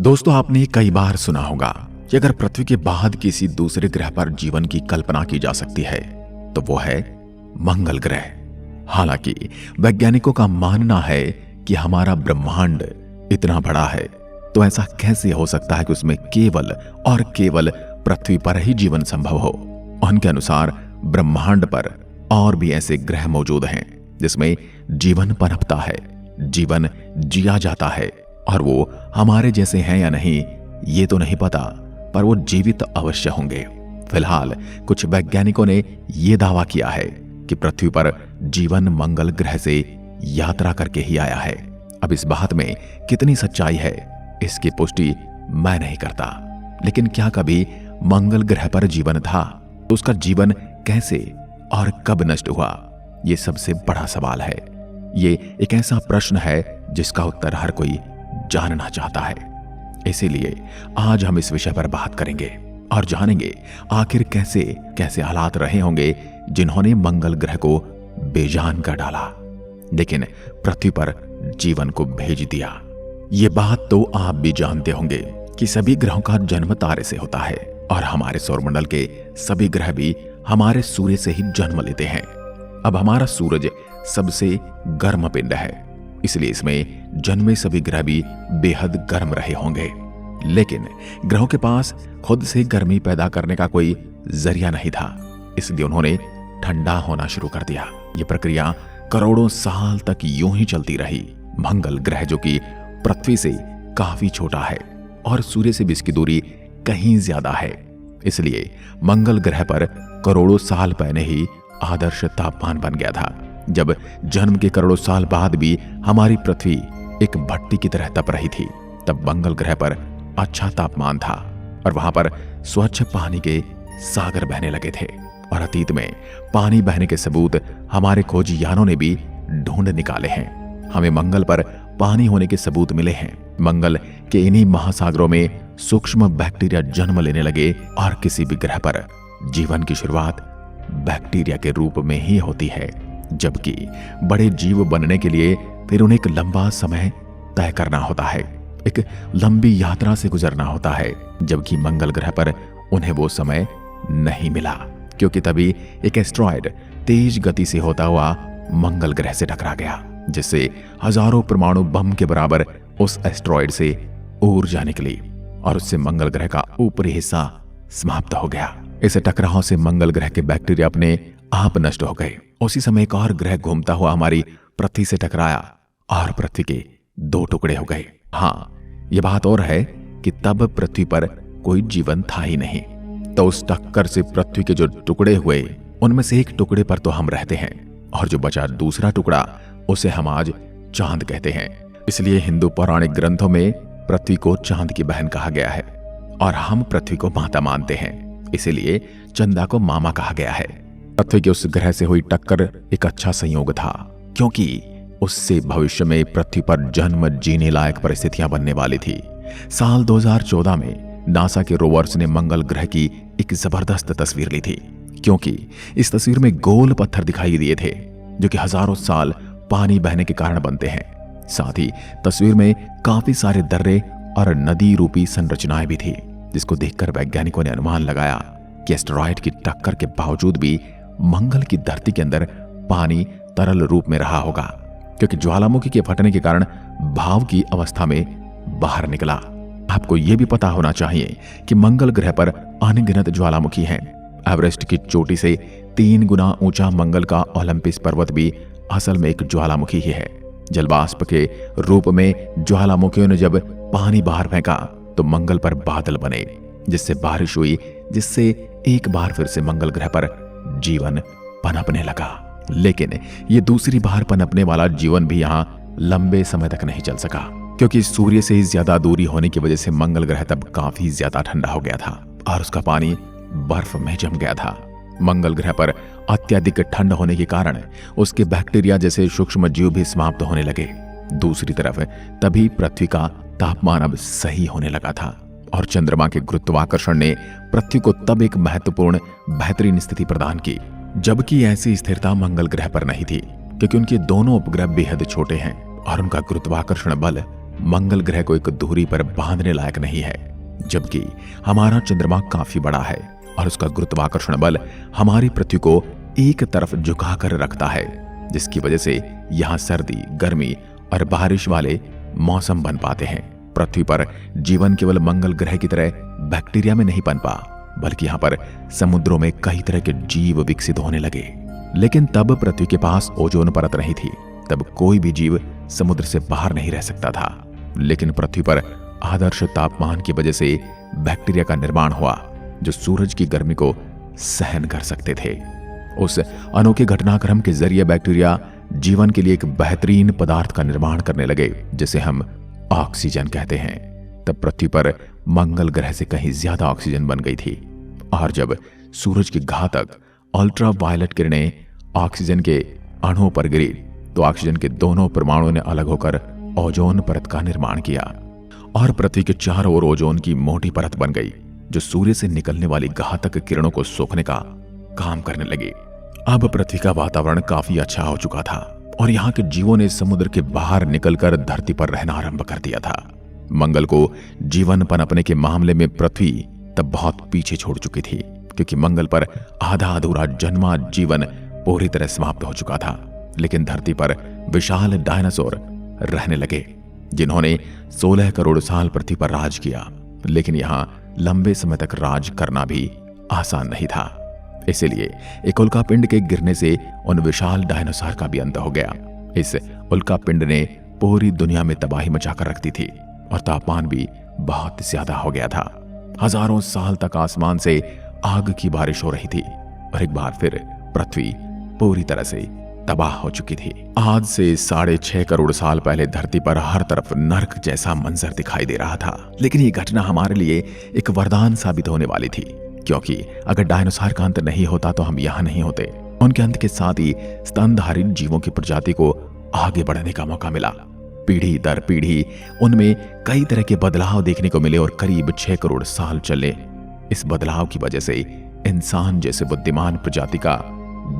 दोस्तों, आपने कई बार सुना होगा कि अगर पृथ्वी के बाद किसी दूसरे ग्रह पर जीवन की कल्पना की जा सकती है तो वो है मंगल ग्रह। हालांकि वैज्ञानिकों का मानना है कि हमारा ब्रह्मांड इतना बड़ा है तो ऐसा कैसे हो सकता है कि उसमें केवल और केवल पृथ्वी पर ही जीवन संभव हो। उनके अनुसार ब्रह्मांड पर और भी ऐसे ग्रह मौजूद हैं जिसमें जीवन पनपता है, जीवन जिया जाता है, और वो हमारे जैसे हैं या नहीं ये तो नहीं पता, पर वो जीवित अवश्य होंगे। फिलहाल कुछ वैज्ञानिकों ने ये दावा किया है कि पृथ्वी पर जीवन मंगल ग्रह से यात्रा करके ही आया है। अब इस बात में कितनी सच्चाई है इसकी पुष्टि मैं नहीं करता, लेकिन क्या कभी मंगल ग्रह पर जीवन था तो उसका जीवन कैसे और कब नष्ट हुआ, ये सबसे बड़ा सवाल है। ये एक ऐसा प्रश्न है जिसका उत्तर हर कोई जानना चाहता है। इसीलिए आज हम इस विषय पर बात करेंगे और जानेंगे आखिर कैसे कैसे हालात रहे होंगे जिन्होंने मंगल ग्रह को बेजान कर डाला, लेकिन पृथ्वी पर जीवन को भेज दिया। ये बात तो आप भी जानते होंगे कि सभी ग्रहों का जन्म तारे से होता है और हमारे सौरमंडल के सभी ग्रह भी हमारे सूर्य से ही जन्म लेते हैं। अब हमारा सूरज सबसे गर्म पिंड है, इसलिए इसमें जन्मे सभी ग्रह भी बेहद गर्म रहे होंगे। लेकिन ग्रहों के पास खुद से गर्मी पैदा करने का कोई जरिया नहीं था, इसलिए उन्होंने ठंडा होना शुरू कर दिया। ये प्रक्रिया करोड़ों साल तक यूं ही चलती रही। मंगल ग्रह जो कि पृथ्वी से काफी छोटा है और सूर्य से भी इसकी दूरी कहीं ज्यादा है, इसलिए मंगल ग्रह पर करोड़ों साल पहले ही आदर्श तापमान बन गया था। जब जन्म के करोड़ों साल बाद भी हमारी पृथ्वी एक भट्टी की तरह तप रही थी, तब मंगल ग्रह पर अच्छा तापमान था और वहां पर स्वच्छ पानी के सागर बहने लगे थे। और अतीत में पानी बहने के सबूत हमारे खोजयानों ने भी ढूंढ निकाले हैं। हमें मंगल पर पानी होने के सबूत मिले हैं। मंगल के इन्हीं महासागरों में सूक्ष्म बैक्टीरिया जन्म लेने लगे और किसी भी ग्रह पर जीवन की शुरुआत बैक्टीरिया के रूप में ही होती है, जबकि बड़े जीव बनने के लिए फिर उन्हें एक लंबा समय तय करना होता है, एक लंबी यात्रा से गुजरना होता है, जबकि मंगल ग्रह पर उन्हें वो समय नहीं मिला, क्योंकि तभी एक एस्ट्रॉयड तेज गति से होता हुआ मंगल ग्रह से टकरा गया, जिससे हजारों परमाणु बम के बराबर उस एस्ट्रॉयड से ऊर्जा निकली और उससे मंगल ग्रह का ऊपरी हिस्सा समाप्त हो गया। इस टकराव से मंगल ग्रह के बैक्टीरिया अपने आप नष्ट हो गए। उसी समय एक और ग्रह घूमता हुआ हमारी पृथ्वी से टकराया और पृथ्वी के दो टुकड़े हो गए। हाँ, ये बात और है कि तब पृथ्वी पर कोई जीवन था ही नहीं, तो उस टक्कर से पृथ्वी के जो टुकड़े हुए उनमें से एक टुकड़े पर तो हम रहते हैं और जो बचा दूसरा टुकड़ा उसे हम आज चांद कहते हैं। इसलिए हिंदू पौराणिक ग्रंथों में पृथ्वी को चांद की बहन कहा गया है और हम पृथ्वी को माता मानते हैं, इसीलिए चंदा को मामा कहा गया है। पृथ्वी के उस ग्रह से हुई टक्कर एक अच्छा संयोग था, क्योंकि उससे भविष्य में पृथ्वी पर जन्म जीने लायक परिस्थितियां बनने वाली थी। साल 2014 में नासा के रोवर्स ने मंगल ग्रह की एक जबरदस्त तस्वीर ली थी, क्योंकि इस तस्वीर में गोल पत्थर दिखाई दिए थे जो कि हजारों साल पानी बहने के कारण बनते हैं। साथ ही तस्वीर में काफी सारे दर्रे और नदी रूपी संरचनाएं भी थी, जिसको देखकर वैज्ञानिकों ने अनुमान लगाया कि एस्टेरॉयड की टक्कर के बावजूद भी मंगल की धरती के अंदर पानी तरल रूप में रहा होगा, क्योंकि ज्वालामुखी के फटने के कारण भाव की अवस्था में बाहर निकला। आपको यह भी पता होना चाहिए कि मंगल ग्रह पर अनगिनत ज्वालामुखी हैं। एवरेस्ट की चोटी से 3 गुना ऊंचा मंगल का ओलंपस पर्वत भी असल में एक ज्वालामुखी ही है। जलवाष्प के रूप में ज्वालामुखियों ने जब पानी बाहर फेंका तो मंगल पर बादल बने, जिससे बारिश हुई, जिससे एक बार फिर से मंगल ग्रह पर जीवन पनपने लगा। लेकिन ये दूसरी बार पनपने वाला जीवन भी यहाँ लंबे समय तक नहीं चल सका, क्योंकि सूर्य से ज्यादा दूरी होने की वजह से मंगल ग्रह तब काफी ज्यादा ठंडा हो गया था और उसका पानी बर्फ में जम गया था। मंगल ग्रह पर अत्यधिक ठंड होने के कारण उसके बैक्टीरिया जैसे सूक्ष्म जीव भी समाप्त होने लगे। दूसरी तरफ तभी पृथ्वी का तापमान अब सही होने लगा था और चंद्रमा के गुरुत्वाकर्षण ने पृथ्वी को तब एक महत्वपूर्ण बेहतरीन स्थिति प्रदान की, जबकि ऐसी स्थिरता मंगल ग्रह पर नहीं थी, क्योंकि उनके दोनों उपग्रह बेहद छोटे हैं और उनका गुरुत्वाकर्षण बल मंगल ग्रह को एक दूरी पर बांधने लायक नहीं है, जबकि हमारा चंद्रमा काफी बड़ा है और उसका गुरुत्वाकर्षण बल हमारी पृथ्वी को एक तरफ झुकाकर रखता है, जिसकी वजह से यहाँ सर्दी, गर्मी और बारिश वाले मौसम बन पाते हैं। पृथ्वी पर जीवन केवल मंगल ग्रह की तरह बैक्टीरिया में नहीं पनपा, बल्कि यहाँ पर समुद्रों में कई तरह के जीव विकसित होने लगे। लेकिन तब पृथ्वी के पास ओजोन परत नहीं थी, तब कोई भी जीव समुद्र से बाहर नहीं रह सकता था। लेकिन पृथ्वी पर आदर्श तापमान की वजह से बैक्टीरिया का निर्माण हुआ, जो सूरज की गर्मी को सहन कर सकते थे। उस अनोखे घटनाक्रम के जरिए बैक्टीरिया जीवन के लिए एक बेहतरीन पदार्थ का निर्माण करने लगे, जिसे हम ऑक्सीजन कहते हैं। तब पृथ्वी पर मंगल ग्रह से कहीं ज्यादा ऑक्सीजन बन गई थी, और जब सूरज की घातक अल्ट्रा वायलेट किरणें ऑक्सीजन के अणुओं पर गिरी, तो ऑक्सीजन के दोनों परमाणुओं ने अलग होकर ओजोन परत का निर्माण किया, और पृथ्वी के चारों ओर ओजोन की मोटी परत बन गई, जो सूर्य से निकलने वाली घातक किरणों को सोखने का काम करने लगी। अब पृथ्वी का वातावरण काफी अच्छा हो चुका था, और यहाँ के जीवों ने समुद्र के बाहर निकलकर धरती पर रहना आरंभ कर दिया था। मंगल को जीवन पनपने के मामले में पृथ्वी तब बहुत पीछे छोड़ चुकी थी, क्योंकि मंगल पर आधा अधूरा जन्मा जीवन पूरी तरह समाप्त हो चुका था। लेकिन धरती पर विशाल डायनासोर रहने लगे, जिन्होंने 16 करोड़ साल पृथ्वी पर राज किया। लेकिन यहाँ लंबे समय तक राज करना भी आसान नहीं था। इसलिए एक उल्कापिंड के गिरने से उन विशाल डायनासोर का भी अंत हो गया। इस उल्कापिंड ने पूरी दुनिया में तबाही मचाकर रख दी थी, और तापमान भी बहुत ज्यादा हो गया था। हजारों साल तक आसमान से आग की बारिश हो रही थी, और एक बार फिर पृथ्वी पूरी तरह से तबाह हो चुकी थी। आज से 6.5 करोड़ साल पहले धरती पर हर तरफ नर्क जैसा मंजर दिखाई दे रहा था। लेकिन ये घटना हमारे लिए एक वरदान साबित होने वाली थी, क्योंकि अगर डायनासोर का अंत नहीं होता तो हम यहाँ नहीं होते। उनके अंत के साथ ही स्तनधारी जीवों की प्रजाति को आगे बढ़ने का मौका मिला। पीढ़ी दर पीढ़ी उनमें कई तरह के बदलाव देखने को मिले, और करीब 6 करोड़ साल चले। इस बदलाव की वजह से इंसान जैसे बुद्धिमान प्रजाति का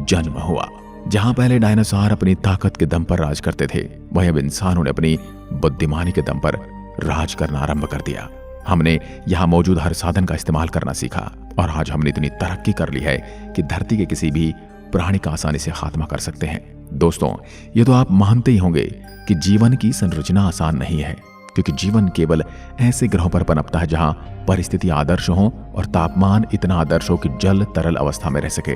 जन्म हुआ। जहां पहले डायनासोर अपनी ताकत के दम पर राज करते थे, वहीं अब इंसानों ने अपनी बुद्धिमानी के दम पर राज करना आरंभ कर दिया। हमने यहाँ मौजूद हर साधन का इस्तेमाल करना सीखा, और आज हमने इतनी तरक्की कर ली है कि धरती के किसी भी प्राणी का आसानी से खात्मा कर सकते हैं। दोस्तों, ये तो आप मानते ही होंगे कि जीवन की संरचना आसान नहीं है, क्योंकि जीवन केवल ऐसे ग्रहों पर पनपता है जहां परिस्थिति आदर्श हो और तापमान इतना आदर्श हो कि जल तरल अवस्था में रह सके,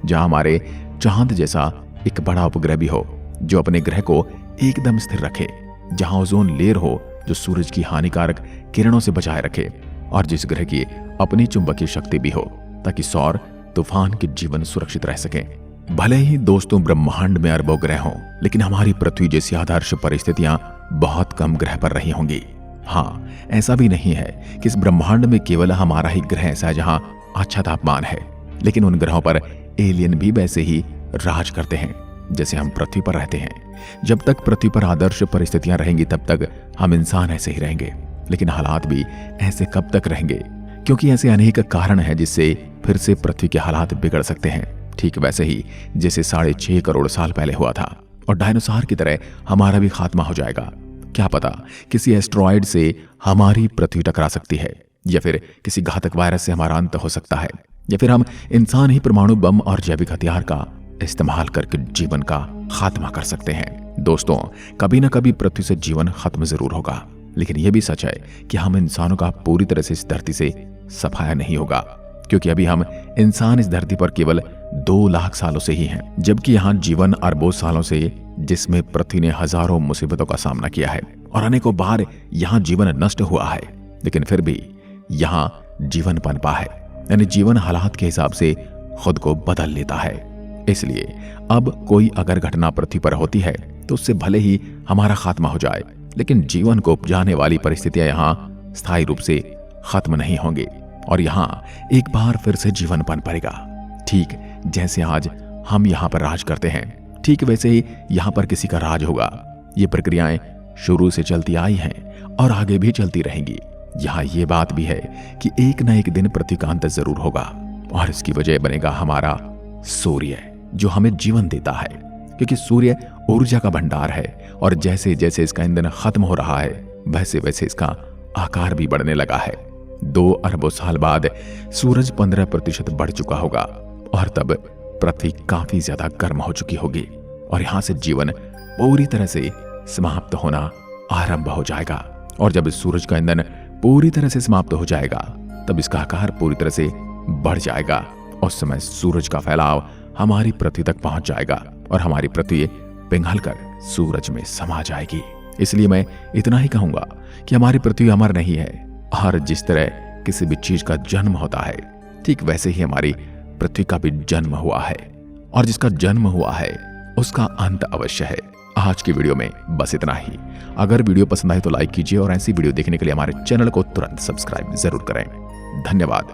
जहां हमारे चांद जैसा एक बड़ा उपग्रह भी हो जो अपने ग्रह को एकदम स्थिर रखे, जहां ओजोन लेयर हो जो सूरज की हानिकारक किरणों से बचाए रखे, और जिस ग्रह की अपनी चुंबकीय शक्ति भी हो, ताकि सौर तूफान के जीवन सुरक्षित रह सके। भले ही दोस्तों ब्रह्मांड में अरबों ग्रह हों, लेकिन हमारी पृथ्वी जैसी आदर्श परिस्थितियां बहुत कम ग्रह पर रही होंगी। हाँ, ऐसा भी नहीं है कि इस ब्रह्मांड में केवल हमारा ही ग्रह ऐसा है जहां अच्छा तापमान है, लेकिन उन ग्रहों पर एलियन भी वैसे ही राज करते हैं जैसे हम पृथ्वी पर रहते हैं। जब तक पृथ्वी पर आदर्श परिस्थितियां रहेंगी तब तक हम इंसान ऐसे ही रहेंगे, लेकिन हालात भी ऐसे कब तक रहेंगे? क्योंकि ऐसे अनेक कारण हैं जिससे फिर से पृथ्वी के हालात बिगड़ सकते हैं, ठीक वैसे ही जैसे 6.5 करोड़ साल पहले हुआ था। और डायनासोर की तरह हमारा भी खात्मा हो जाएगा। क्या पता किसी एस्ट्रॉयड से हमारी पृथ्वी टकरा सकती है, या फिर किसी घातक वायरस से हमारा अंत हो सकता है, या फिर हम इंसान ही परमाणु बम और जैविक हथियार का इस्तेमाल करके जीवन का खात्मा कर सकते हैं। दोस्तों, कभी ना कभी पृथ्वी से जीवन खत्म जरूर होगा, लेकिन यह भी सच है कि हम इंसानों का पूरी तरह से इस धरती से सफाया नहीं होगा, क्योंकि अभी हम इंसान इस धरती पर केवल 2 लाख सालों से ही हैं, जबकि यहाँ जीवन अरबों सालों से, जिसमें पृथ्वी ने हजारों मुसीबतों का सामना किया है और अनेकों बार यहाँ जीवन नष्ट हुआ है, लेकिन फिर भी यहाँ जीवन पनपा है। यानी जीवन हालात के हिसाब से खुद को बदल लेता है। इसलिए अब कोई अगर घटना पृथ्वी पर होती है तो उससे भले ही हमारा खात्मा हो जाए, लेकिन जीवन को उपजाने वाली परिस्थितियां यहाँ स्थायी रूप से खत्म नहीं होंगी, और यहाँ एक बार फिर से जीवन पनपेगा। ठीक जैसे आज हम यहाँ पर राज करते हैं, ठीक वैसे ही यहाँ पर किसी का राज होगा। ये प्रक्रियाएं शुरू से चलती आई हैं और आगे भी चलती रहेंगी। यहाँ ये बात भी है कि एक न एक दिन पृथ्वी का अंत जरूर होगा, और इसकी वजह बनेगा हमारा सूर्य, जो हमें जीवन देता है, क्योंकि सूर्य ऊर्जा का भंडार है, और जैसे जैसे इसका ईंधन खत्म हो रहा है वैसे वैसे इसका आकार भी बढ़ने लगा है। 2 अरबों साल बाद सूरज 15% बढ़ चुका होगा और तब पृथ्वी काफी ज्यादा गर्म हो चुकी होगी और यहां से जीवन पूरी तरह से समाप्त होना आरंभ हो जाएगा। और जब सूरज का ईंधन पूरी तरह से समाप्त हो जाएगा तब इसका आकार पूरी तरह से बढ़ जाएगा। उस समय सूरज का फैलाव हमारी पृथ्वी तक पहुंच जाएगा और हमारी पृथ्वी पिघलकर सूरज में समा जाएगी। इसलिए मैं इतना ही कहूंगा कि हमारी पृथ्वी अमर नहीं है और जिस तरह किसी भी चीज का जन्म होता है ठीक वैसे ही हमारी पृथ्वी का भी जन्म हुआ है और जिसका जन्म हुआ है उसका अंत अवश्य है। आज की वीडियो में बस इतना ही। अगर वीडियो पसंद आए तो लाइक कीजिए और ऐसी वीडियो देखने के लिए हमारे चैनल को तुरंत सब्सक्राइब जरूर करें। धन्यवाद।